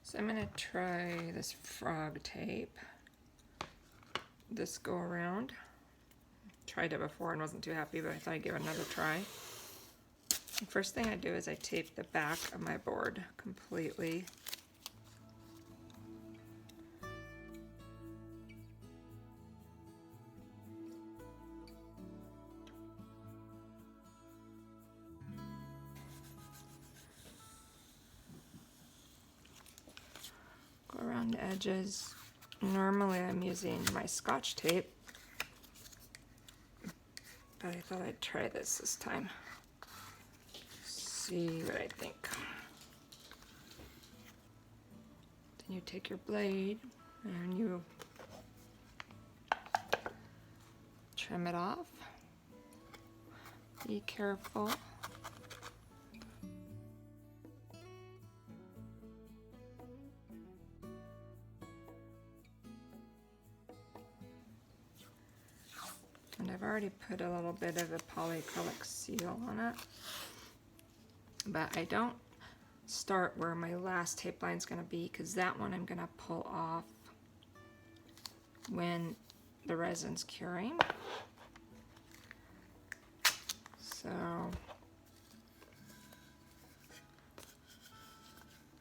So I'm going to try this frog tape this go around. Tried it before and wasn't too happy, but I thought I'd give it another try. The first thing I do is I tape the back of my board completely. Go around the edges. Normally I'm using my Scotch tape, but I thought I'd try this time. See what I think. Then you take your blade and you trim it off. Be careful. And I've already put a little bit of a polyacrylic seal on it, but I don't start where my last tape line is going to be, because that one I'm going to pull off when the resin's curing. So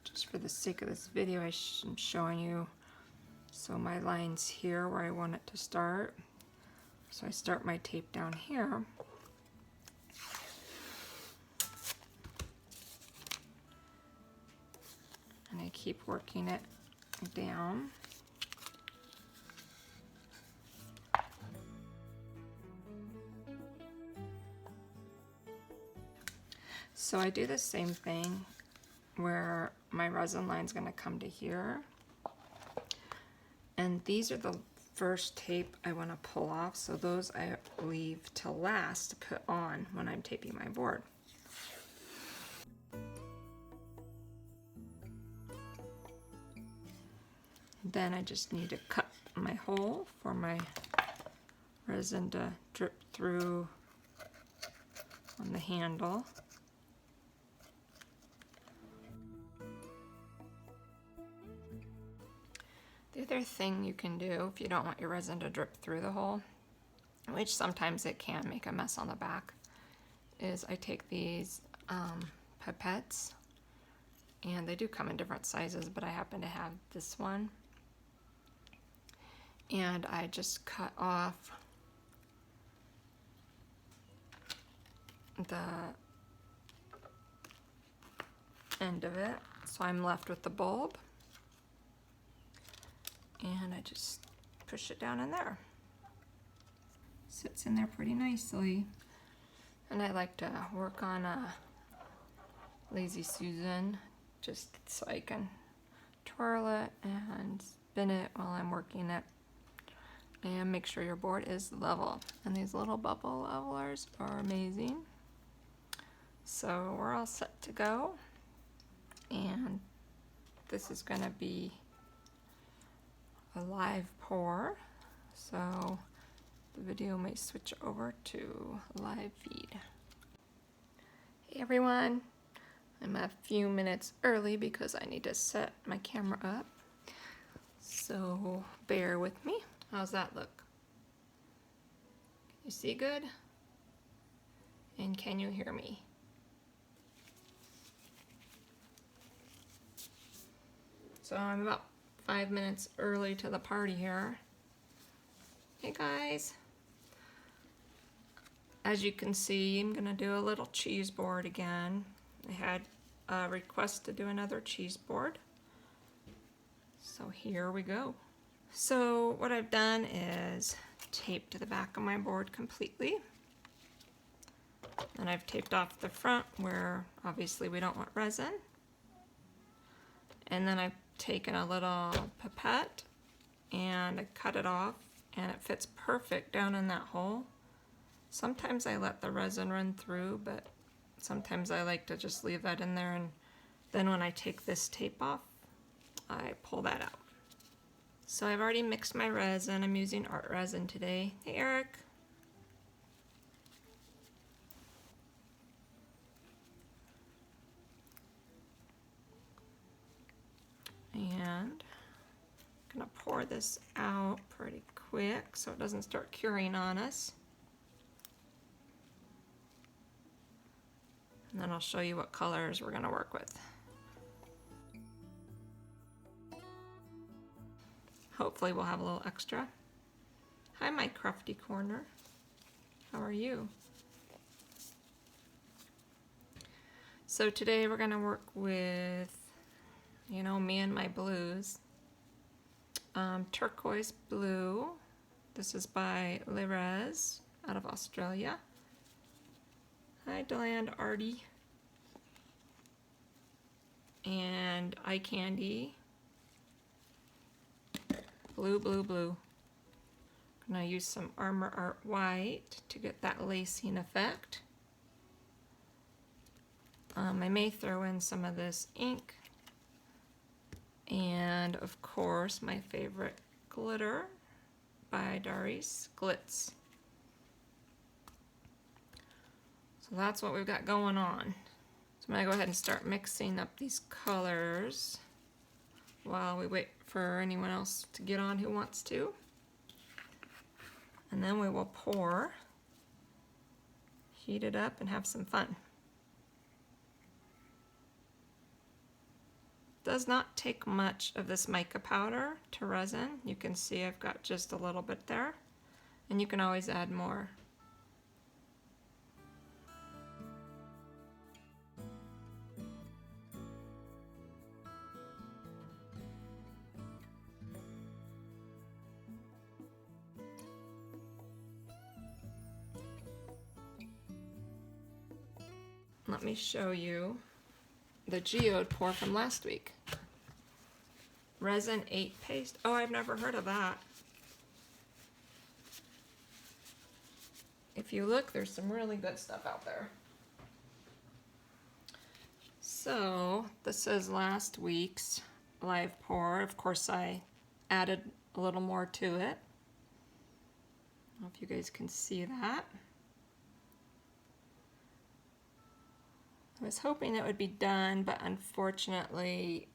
just for the sake of this video, I'm showing you, so my line's here where I want it to start. So I start my tape down here. And I keep working it down. So I do the same thing where my resin line is going to come to here. And these are the first tape I want to pull off, so those I leave till last to put on when I'm taping my board. Then I just need to cut my hole for my resin to drip through on the handle. The other thing you can do if you don't want your resin to drip through the hole, which sometimes it can make a mess on the back, is I take these pipettes, and they do come in different sizes, but I happen to have this one, and I just cut off the end of it, so I'm left with the bulb. And I just push it down in there. Sits in there pretty nicely. And I like to work on a Lazy Susan just so I can twirl it and spin it while I'm working it. And make sure your board is level. And these little bubble levelers are amazing. So we're all set to go. And this is gonna be a live pour, so the video may switch over to live feed. Hey everyone, I'm a few minutes early because I need to set my camera up, so bear with me. How's that look? Can you see good? And can you hear me? So I'm about 5 minutes early to the party here. Hey guys. As you can see, I'm gonna do a little cheese board again. I had a request to do another cheese board. So here we go. So what I've done is taped the back of my board completely. And I've taped off the front where obviously we don't want resin. And then I've taken a little pipette and I cut it off, and it fits perfect down in that hole. Sometimes I let the resin run through, but sometimes I like to just leave that in there, and then when I take this tape off, I pull that out. So I've already mixed my resin. I'm using art resin today. Hey Eric. pour this out pretty quick so it doesn't start curing on us. And then I'll show you what colors we're going to work with. Hopefully we'll have a little extra. Hi, my crafty corner. How are you? So today we're going to work with, you know, me and my blues. Turquoise blue. This is by Darice out of Australia. Hi, Deland Artie. And eye candy. Blue, blue, blue. I'm going to use some Armor Art White to get that lacing effect. I may throw in some of this ink. And of course, my favorite glitter by Darice, Glitz. So that's what we've got going on. So I'm going to go ahead and start mixing up these colors while we wait for anyone else to get on who wants to. And then we will pour, heat it up, and have some fun. Does not take much of this mica powder to resin. You can see I've got just a little bit there, and you can always add more. Let me show you the geode pour from last week. Resin 8 paste. Oh, I've never heard of that. If you look, there's some really good stuff out there. So this is last week's live pour. Of course, I added a little more to it. I don't know if you guys can see that. I was hoping it would be done, but unfortunately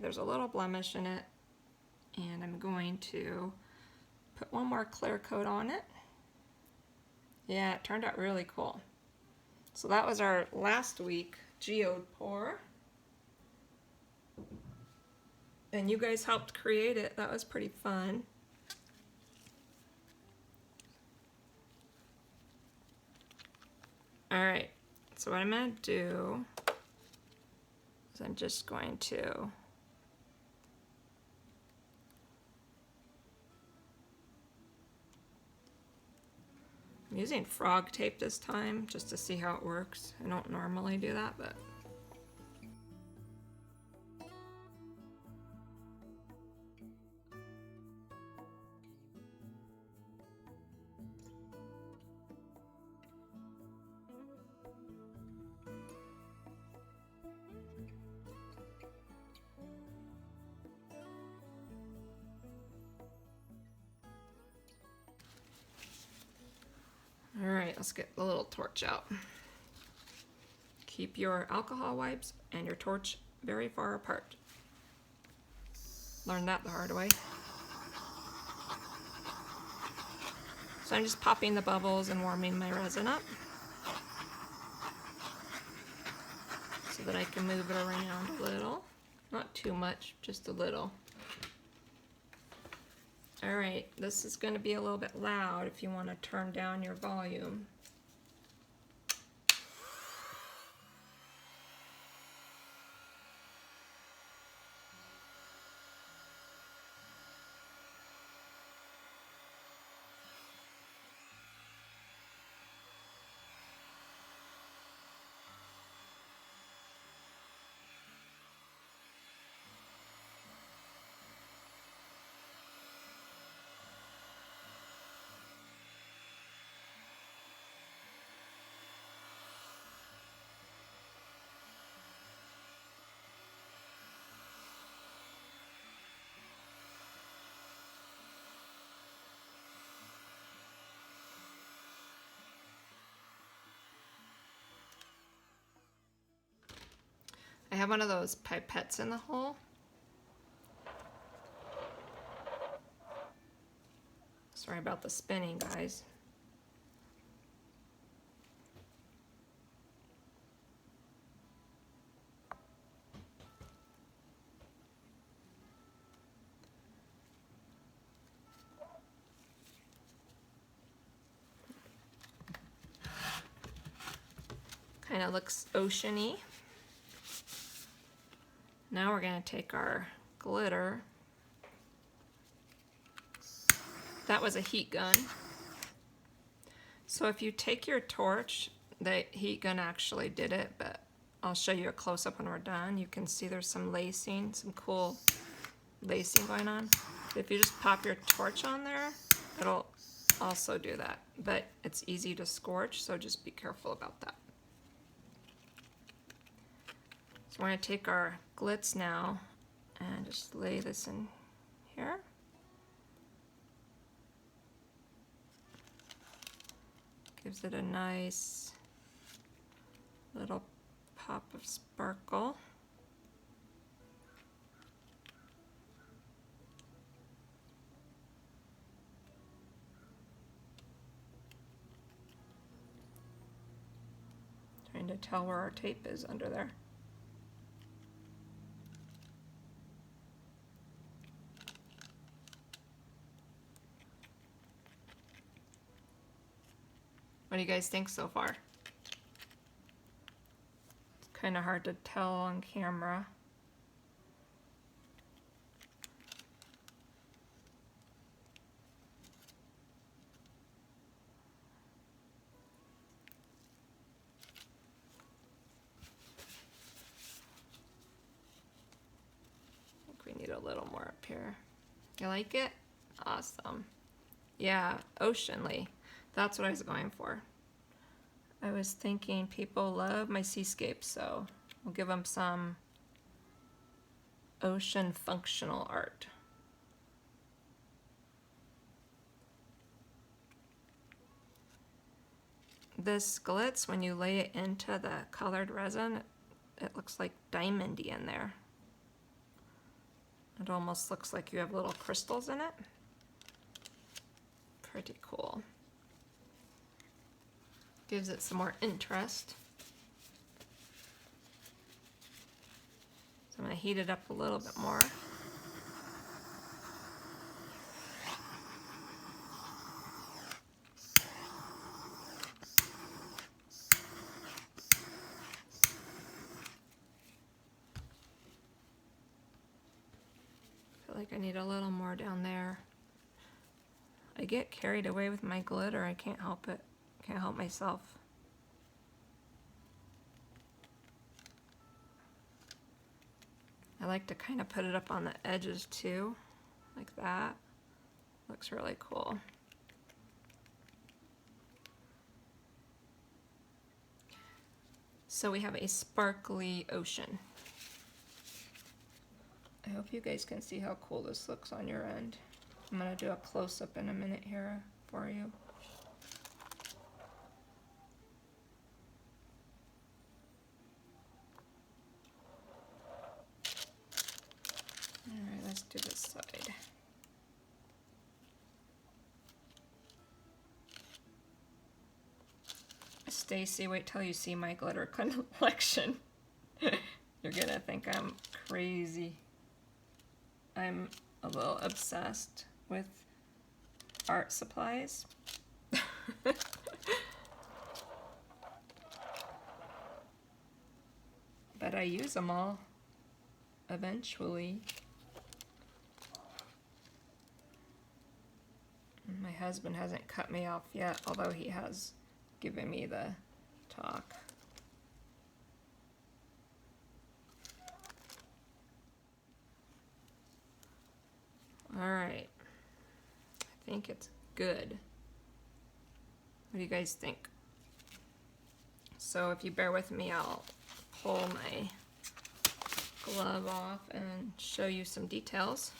there's a little blemish in it, and I'm going to put one more clear coat on it. Yeah, it turned out really cool. So that was our last week geode pour, and you guys helped create it. That was pretty fun. All right. So what I'm going to do is I'm just going to I'm using frog tape this time just to see how it works. I don't normally do that, but alright, let's get the little torch out. Keep your alcohol wipes and your torch very far apart. Learned that the hard way. So I'm just popping the bubbles and warming my resin up so that I can move it around a little. Not too much, just a little. Alright, this is going to be a little bit loud if you want to turn down your volume. I have one of those pipettes in the hole. Sorry about the spinning, guys. Kind of looks oceany. Now we're going to take our glitter. That was a heat gun. So if you take your torch, the heat gun actually did it, but I'll show you a close-up when we're done. You can see there's some lacing, some cool lacing going on. If you just pop your torch on there, it'll also do that. But it's easy to scorch, so just be careful about that. So we're going to take our Glitz now and just lay this in here. Gives it a nice little pop of sparkle. Trying to tell where our tape is under there. What do you guys think so far? It's kind of hard to tell on camera. I think we need a little more up here. You like it? Awesome. Yeah, oceanly. That's what I was going for. I was thinking people love my seascapes, so we'll give them some ocean functional art. This Glitz, when you lay it into the colored resin, it looks like diamondy in there. It almost looks like you have little crystals in it. Pretty cool. Gives it some more interest. So I'm going to heat it up a little bit more. I feel like I need a little more down there. I get carried away with my glitter. I can't help it. Can't help myself. I like to kind of put it up on the edges too, like that. Looks really cool. So we have a sparkly ocean. I hope you guys can see how cool this looks on your end. I'm going to do a close-up in a minute here for you. Alright, let's do this side. Stacy, wait till you see my glitter collection. You're gonna think I'm crazy. I'm a little obsessed with art supplies. But I use them all eventually. My husband hasn't cut me off yet, although he has given me the talk. All right, I think it's good. What do you guys think? So if you bear with me, I'll pull my glove off and show you some details.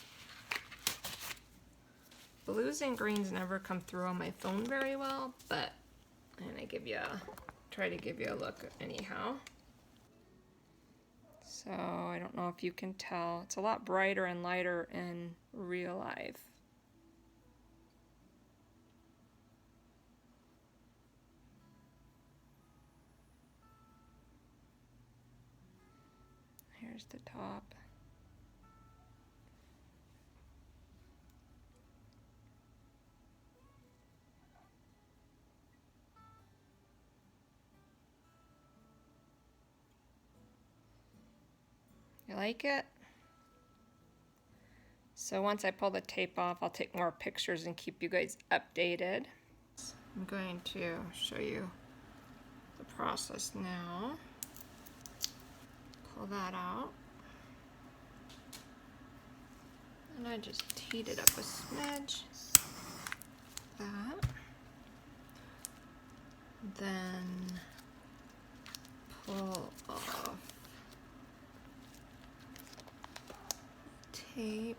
Blues and greens never come through on my phone very well, but I'm gonna try to give you a look anyhow. So I don't know if you can tell, it's a lot brighter and lighter in real life. There's the top. You like it? So once I pull the tape off, I'll take more pictures and keep you guys updated. I'm going to show you the process now. Pull that out. And I just heat it up a smidge. That. Then pull off tape.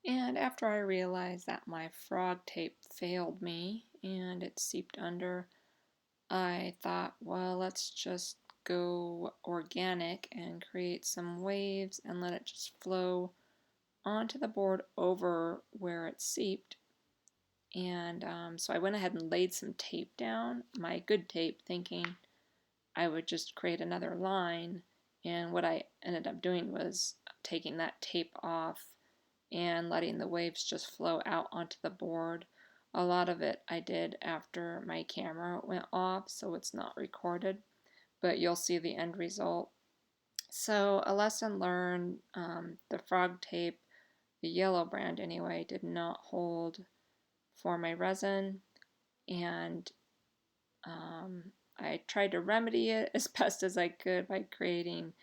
And after I realized that my frog tape failed me and it seeped under, I thought, well, let's just go organic and create some waves and let it just flow onto the board over where it seeped. And so I went ahead and laid some tape down, my good tape, thinking I would just create another line. And what I ended up doing was taking that tape off and letting the waves just flow out onto the board. A lot of it I did after my camera went off, so it's not recorded, but you'll see the end result. So a lesson learned, the frog tape, the yellow brand anyway, did not hold for my resin, and I tried to remedy it as best as I could by creating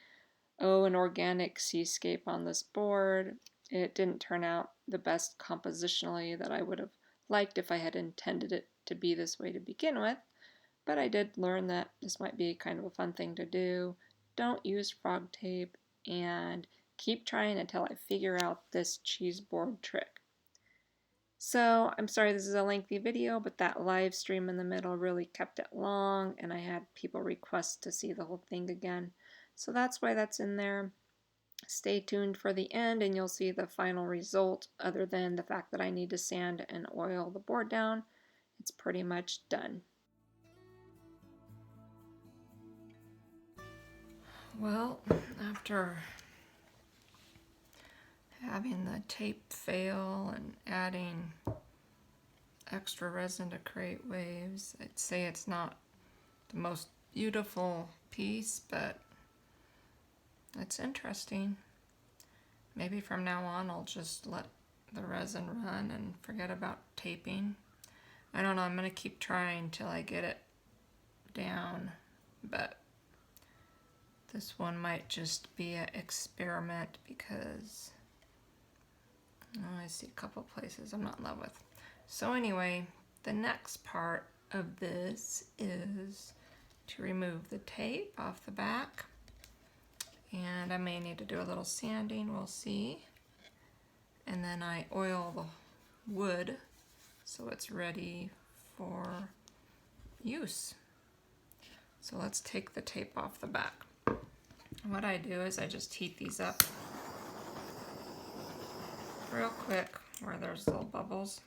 an organic seascape on this board. It didn't turn out the best compositionally that I would have liked if I had intended it to be this way to begin with, but I did learn that this might be kind of a fun thing to do. Don't use frog tape, and keep trying until I figure out this cheese board trick. So I'm sorry this is a lengthy video, but that live stream in the middle really kept it long, and I had people request to see the whole thing again. So that's why that's in there. Stay tuned for the end and you'll see the final result. Other than the fact that I need to sand and oil the board down, it's pretty much done. Well, after having the tape fail and adding extra resin to create waves, I'd say it's not the most beautiful piece, but it's interesting. Maybe from now on I'll just let the resin run and forget about taping. I don't know, I'm going to keep trying till I get it down, but this one might just be an experiment because I see a couple places I'm not in love with. So anyway, the next part of this is to remove the tape off the back. And I may need to do a little sanding, we'll see. And then I oil the wood so it's ready for use. So let's take the tape off the back. What I do is I just heat these up real quick where there's little bubbles.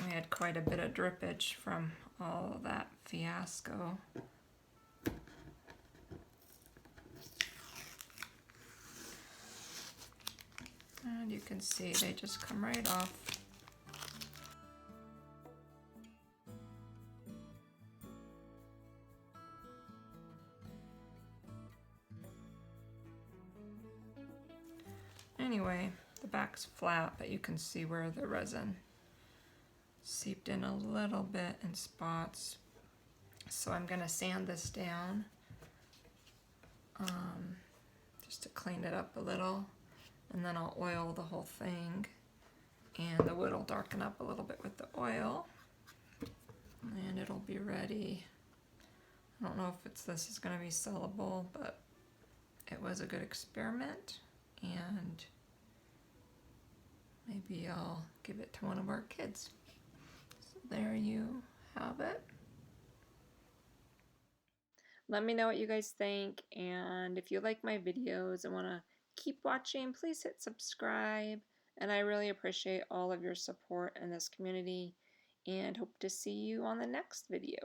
I had quite a bit of drippage from all of that fiasco. And you can see they just come right off. Anyway, the back's flat, but you can see where the resin seeped in a little bit in spots. So I'm going to sand this down just to clean it up a little. And then I'll oil the whole thing, and the wood will darken up a little bit with the oil, and it'll be ready. I don't know if this is going to be sellable, but it was a good experiment, and maybe I'll give it to one of our kids. So there you have it. Let me know what you guys think, and if you like my videos and want to keep watching, please hit subscribe, and I really appreciate all of your support in this community, and hope to see you on the next video.